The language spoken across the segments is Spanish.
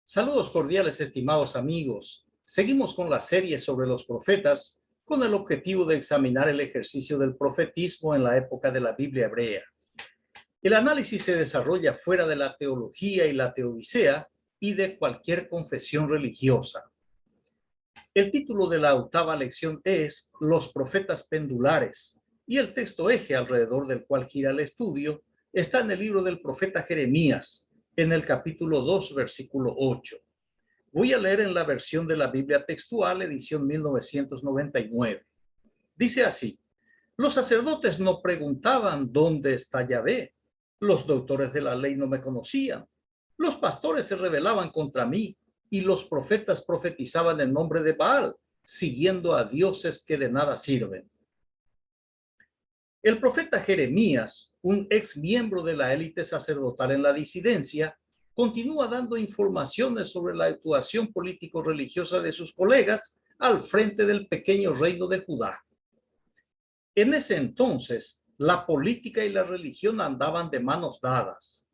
Saludos cordiales, estimados amigos. Seguimos con la serie sobre los profetas con el objetivo de examinar el ejercicio del profetismo en la época de la Biblia hebrea. El análisis se desarrolla fuera de la teología y la teodicea y de cualquier confesión religiosa. El título de la octava lección es Los profetas pendulares, y el texto eje alrededor del cual gira el estudio está en el libro del profeta Jeremías, en el capítulo 2, versículo 8. Voy a leer en la versión de la Biblia textual, edición 1999. Dice así: los sacerdotes no preguntaban dónde está Yahvé, los doctores de la ley no me conocían, los pastores se rebelaban contra mí y los profetas profetizaban en nombre de Baal, siguiendo a dioses que de nada sirven. El profeta Jeremías, un ex miembro de la élite sacerdotal en la disidencia, continúa dando informaciones sobre la actuación político-religiosa de sus colegas al frente del pequeño reino de Judá. En ese entonces, la política y la religión andaban de manos dadas.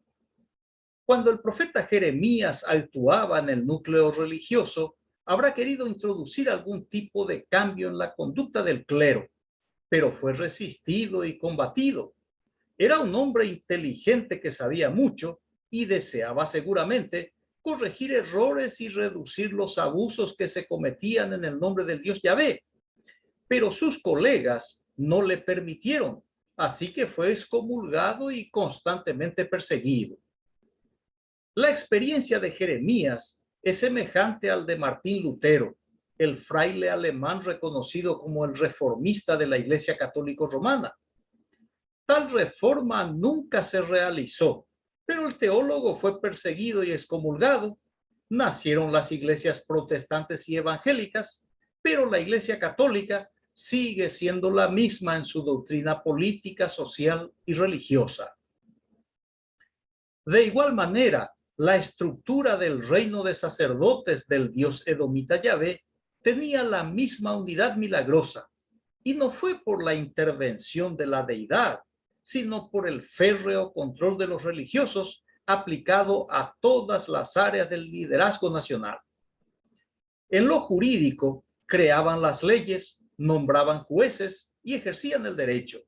Cuando el profeta Jeremías actuaba en el núcleo religioso, habrá querido introducir algún tipo de cambio en la conducta del clero, pero fue resistido y combatido. Era un hombre inteligente que sabía mucho y deseaba seguramente corregir errores y reducir los abusos que se cometían en el nombre del Dios Yahvé. Pero sus colegas no le permitieron, así que fue excomulgado y constantemente perseguido. La experiencia de Jeremías es semejante al de Martín Lutero, el fraile alemán reconocido como el reformista de la Iglesia Católica Romana. Tal reforma nunca se realizó, pero el teólogo fue perseguido y excomulgado. Nacieron las iglesias protestantes y evangélicas, pero la Iglesia Católica sigue siendo la misma en su doctrina política, social y religiosa. De igual manera, la estructura del reino de sacerdotes del dios edomita Yahvé tenía la misma unidad milagrosa, y no fue por la intervención de la deidad, sino por el férreo control de los religiosos aplicado a todas las áreas del liderazgo nacional. En lo jurídico, creaban las leyes, nombraban jueces y ejercían el derecho.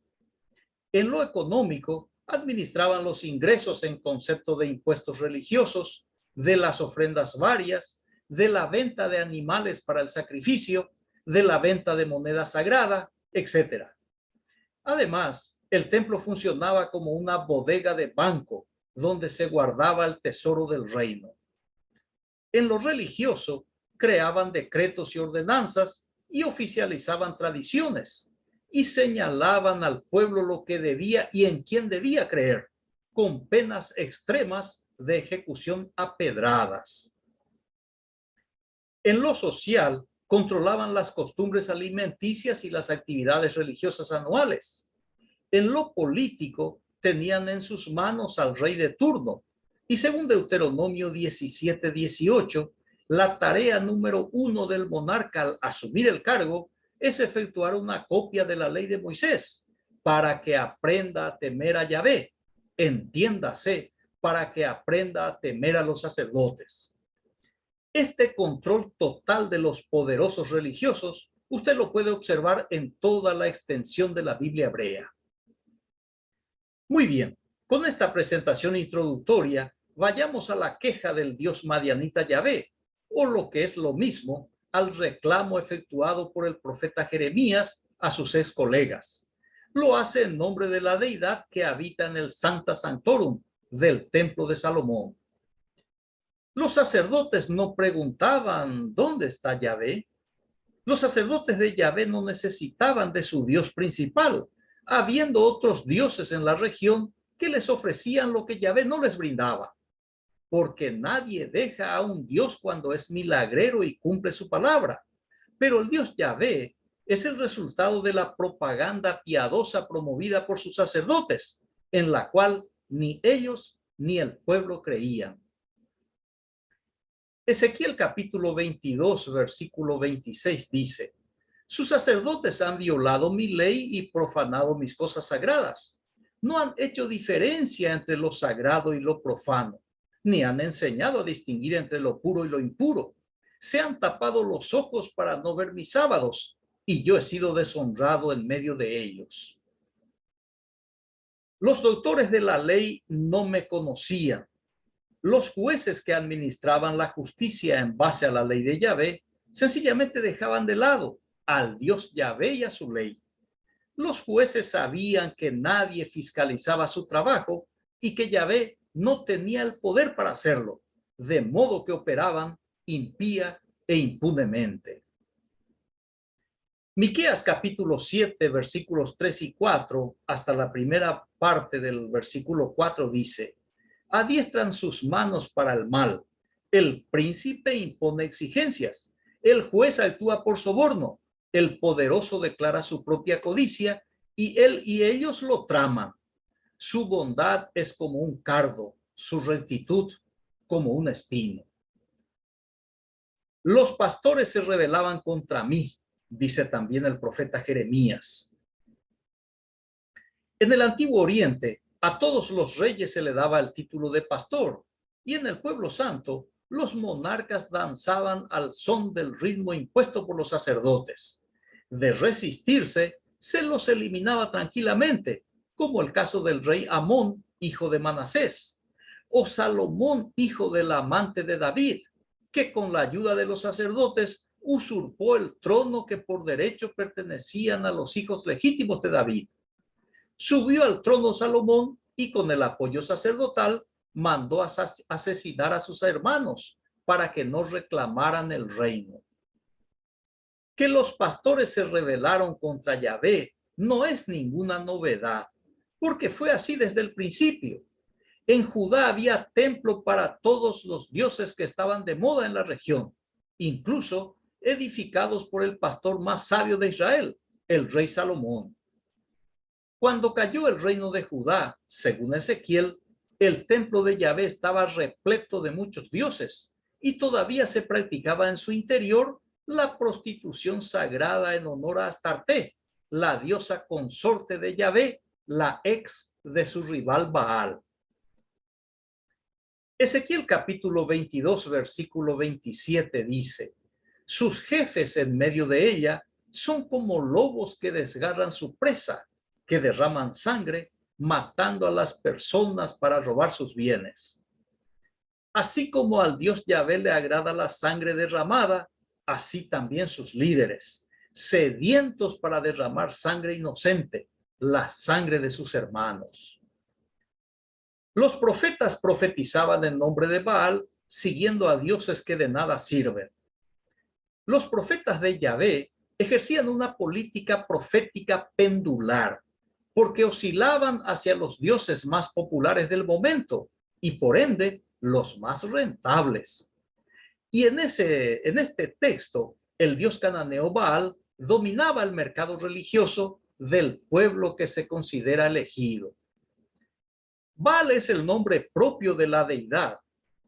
En lo económico, administraban los ingresos en concepto de impuestos religiosos, de las ofrendas varias, de la venta de animales para el sacrificio, de la venta de moneda sagrada, etc. Además, el templo funcionaba como una bodega de banco donde se guardaba el tesoro del reino. En lo religioso, creaban decretos y ordenanzas y oficializaban tradiciones y señalaban al pueblo lo que debía y en quién debía creer, con penas extremas de ejecución a pedradas. En lo social, controlaban las costumbres alimenticias y las actividades religiosas anuales. En lo político, tenían en sus manos al rey de turno, y según Deuteronomio 17:18, la tarea número 1 del monarca al asumir el cargo es efectuar una copia de la ley de Moisés para que aprenda a temer a Yahvé, entiéndase, para que aprenda a temer a los sacerdotes. Este control total de los poderosos religiosos, usted lo puede observar en toda la extensión de la Biblia hebrea. Muy bien, con esta presentación introductoria, vayamos a la queja del dios madianita Yahvé, o lo que es lo mismo, al reclamo efectuado por el profeta Jeremías a sus ex colegas. Lo hace en nombre de la deidad que habita en el Sancta Sanctorum del Templo de Salomón. Los sacerdotes no preguntaban ¿dónde está Yahvé? Los sacerdotes de Yahvé no necesitaban de su dios principal, habiendo otros dioses en la región que les ofrecían lo que Yahvé no les brindaba, porque nadie deja a un dios cuando es milagrero y cumple su palabra. Pero el dios Yahvé es el resultado de la propaganda piadosa promovida por sus sacerdotes, en la cual ni ellos ni el pueblo creían. Ezequiel capítulo 22, versículo 26 dice: sus sacerdotes han violado mi ley y profanado mis cosas sagradas. No han hecho diferencia entre lo sagrado y lo profano. ni han enseñado a distinguir entre lo puro y lo impuro. Se han tapado los ojos para no ver mis sábados, y yo he sido deshonrado en medio de ellos. Los doctores de la ley no me conocían. Los jueces que administraban la justicia en base a la ley de Yahvé sencillamente dejaban de lado al Dios Yahvé y a su ley. Los jueces sabían que nadie fiscalizaba su trabajo y que Yahvé no tenía el poder para hacerlo, de modo que operaban impía e impunemente. Miqueas capítulo 7, versículos 3 y 4, hasta la primera parte del versículo 4 dice: adiestran sus manos para el mal, el príncipe impone exigencias, el juez actúa por soborno, el poderoso declara su propia codicia y él y ellos lo traman. Su bondad es como un cardo, su rectitud como un espino. Los pastores se rebelaban contra mí, dice también el profeta Jeremías. En el Antiguo Oriente, a todos los reyes se le daba el título de pastor, y en el pueblo santo, los monarcas danzaban al son del ritmo impuesto por los sacerdotes. De resistirse, se los eliminaba tranquilamente, como el caso del rey Amón, hijo de Manasés, o Salomón, hijo del amante de David, que con la ayuda de los sacerdotes usurpó el trono que por derecho pertenecían a los hijos legítimos de David. Subió al trono Salomón y con el apoyo sacerdotal mandó asesinar a sus hermanos para que no reclamaran el reino. Que los pastores se rebelaron contra Yahvé no es ninguna novedad, porque fue así desde el principio. En Judá había templo para todos los dioses que estaban de moda en la región, incluso edificados por el pastor más sabio de Israel, el rey Salomón. Cuando cayó el reino de Judá, según Ezequiel, el templo de Yahvé estaba repleto de muchos dioses y todavía se practicaba en su interior la prostitución sagrada en honor a Astarte, la diosa consorte de Yahvé, la ex de su rival Baal. Ezequiel capítulo 22, versículo 27 dice: sus jefes en medio de ella son como lobos que desgarran su presa, que derraman sangre, matando a las personas para robar sus bienes. Así como al Dios Yahvé le agrada la sangre derramada, así también sus líderes, sedientos para derramar sangre inocente, la sangre de sus hermanos. Los profetas profetizaban en nombre de Baal, siguiendo a dioses que de nada sirven. Los profetas de Yahvé ejercían una política profética pendular, porque oscilaban hacia los dioses más populares del momento y por ende los más rentables. Y en este texto, el dios cananeo Baal dominaba el mercado religioso del pueblo que se considera elegido. Baal es el nombre propio de la deidad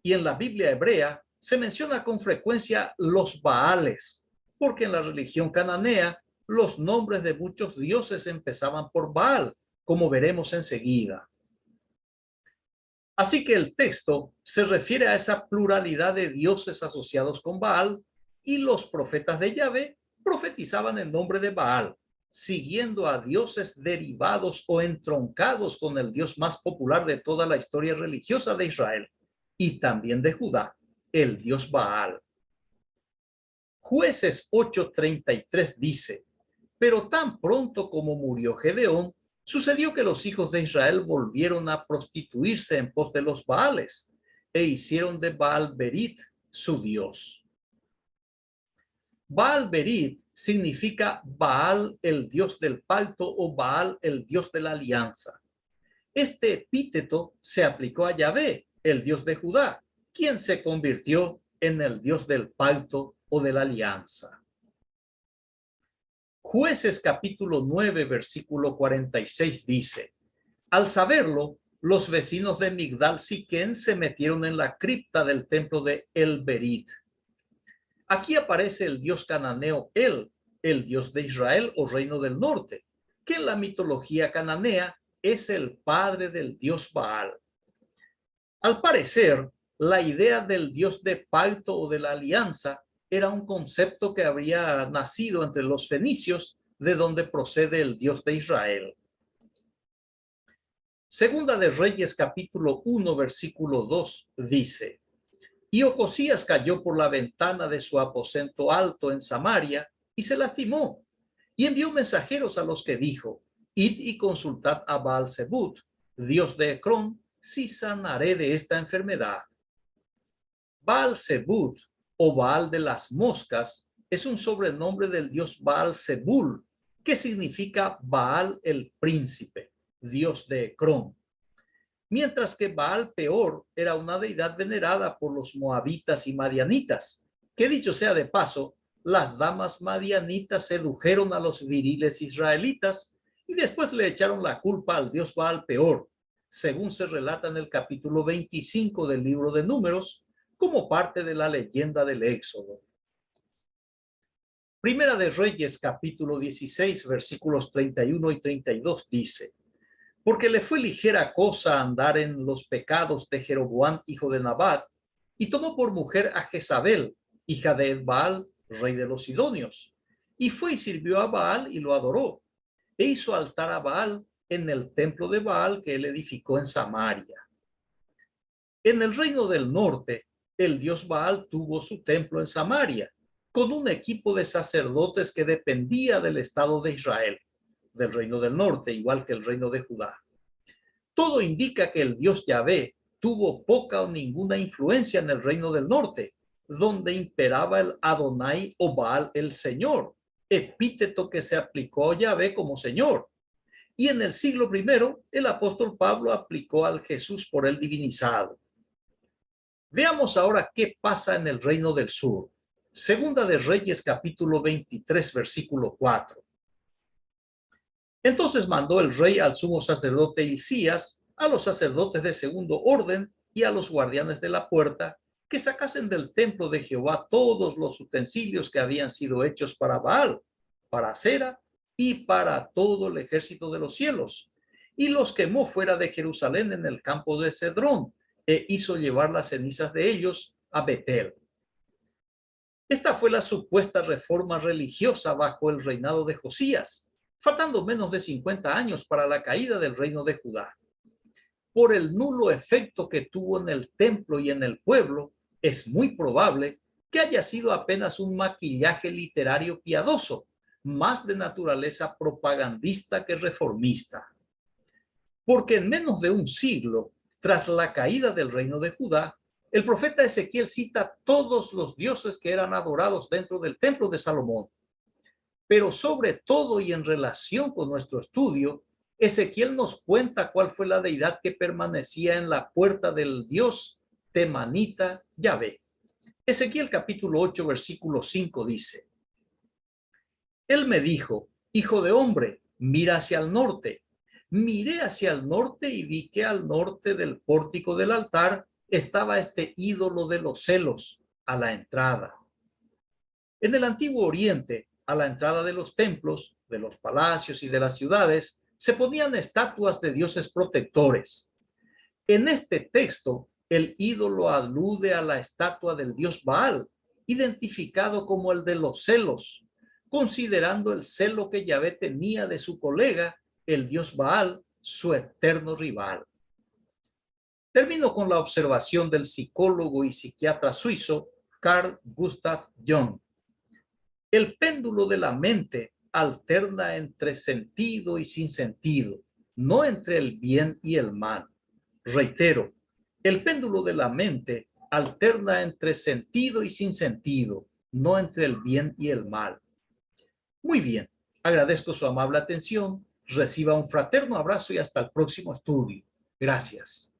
y en la Biblia hebrea se menciona con frecuencia los Baales, porque en la religión cananea los nombres de muchos dioses empezaban por Baal, como veremos enseguida. Así que el texto se refiere a esa pluralidad de dioses asociados con Baal y los profetas de Yahvé profetizaban en nombre de Baal, siguiendo a dioses derivados o entroncados con el dios más popular de toda la historia religiosa de Israel y también de Judá, el dios Baal. Jueces 8:33 dice: pero tan pronto como murió Gedeón, sucedió que los hijos de Israel volvieron a prostituirse en pos de los Baales e hicieron de Baal-Berit su dios. Baal-Berit significa Baal, el dios del pacto, o Baal, el dios de la alianza. Este epíteto se aplicó a Yahvé, el dios de Judá, quien se convirtió en el dios del pacto o de la alianza. Jueces capítulo 9, versículo 46 dice: al saberlo, los vecinos de Migdal Siquén se metieron en la cripta del templo de El-Berit. Aquí aparece el dios cananeo el dios de Israel o reino del norte, que en la mitología cananea es el padre del dios Baal. Al parecer, La idea del Dios de pacto o de la alianza era un concepto que habría nacido entre los fenicios, de donde procede el Dios de Israel. Segunda de Reyes, capítulo 1, versículo 2, dice: Y Ocosías cayó por la ventana de su aposento alto en Samaria y se lastimó. Y envió mensajeros a los que dijo: Id y consultad a Baal-Zebut, dios de Ecrón, si sanaré de esta enfermedad. Baal-Zebut, o Baal de las moscas, es un sobrenombre del dios Baal-Zebul, que significa Baal el príncipe, dios de Ecrón. Mientras que Baal Peor era una deidad venerada por los moabitas y madianitas, que dicho sea de paso, las damas madianitas sedujeron a los viriles israelitas y después le echaron la culpa al dios Baal Peor, según se relata en el capítulo 25 del libro de Números, como parte de la leyenda del Éxodo. Primera de Reyes, capítulo 16, versículos 31 y 32 dice: Porque le fue ligera cosa andar en los pecados de Jeroboam, hijo de Nabat, y tomó por mujer a Jezabel, hija de Baal, rey de los Sidonios, y fue y sirvió a Baal y lo adoró, e hizo altar a Baal en el templo de Baal que él edificó en Samaria. En el reino del norte, el dios Baal tuvo su templo en Samaria, con un equipo de sacerdotes que dependía del estado de Israel, del reino del norte, igual que el reino de Judá. Todo indica que el dios Yahvé tuvo poca o ninguna influencia en el reino del norte, donde imperaba el Adonai o Baal el Señor, epíteto que se aplicó a Yahvé como Señor. Y en el siglo I, el apóstol Pablo aplicó al Jesús por él divinizado. Veamos ahora qué pasa en el reino del sur. Segunda de Reyes, capítulo 23, versículo 4. Entonces mandó el rey al sumo sacerdote Hilcías, a los sacerdotes de segundo orden y a los guardianes de la puerta, que sacasen del templo de Jehová todos los utensilios que habían sido hechos para Baal, para Acera y para todo el ejército de los cielos, y los quemó fuera de Jerusalén en el campo de Cedrón, e hizo llevar las cenizas de ellos a Betel. Esta fue la supuesta reforma religiosa bajo el reinado de Josías, faltando menos de 50 años para la caída del reino de Judá. Por el nulo efecto que tuvo en el templo y en el pueblo, es muy probable que haya sido apenas un maquillaje literario piadoso, más de naturaleza propagandista que reformista. Porque en menos de un siglo, tras la caída del reino de Judá, el profeta Ezequiel cita todos los dioses que eran adorados dentro del templo de Salomón. Pero sobre todo y en relación con nuestro estudio, Ezequiel nos cuenta cuál fue la deidad que permanecía en la puerta del dios temanita Yahvé. Ezequiel capítulo 8, versículo 5 dice: Él me dijo: hijo de hombre, mira hacia el norte. Miré hacia el norte y vi que al norte del pórtico del altar estaba este ídolo de los celos a la entrada. En el antiguo Oriente, a la entrada de los templos, de los palacios y de las ciudades, se ponían estatuas de dioses protectores. En este texto, el ídolo alude a la estatua del dios Baal, identificado como el de los celos, considerando el celo que Yahvé tenía de su colega, el dios Baal, su eterno rival. Termino con la observación del psicólogo y psiquiatra suizo Carl Gustav Jung. El péndulo de la mente alterna entre sentido y sin sentido, no entre el bien y el mal. Reitero, el péndulo de la mente alterna entre sentido y sin sentido, no entre el bien y el mal. Muy bien, agradezco su amable atención, reciba un fraterno abrazo y hasta el próximo estudio. Gracias.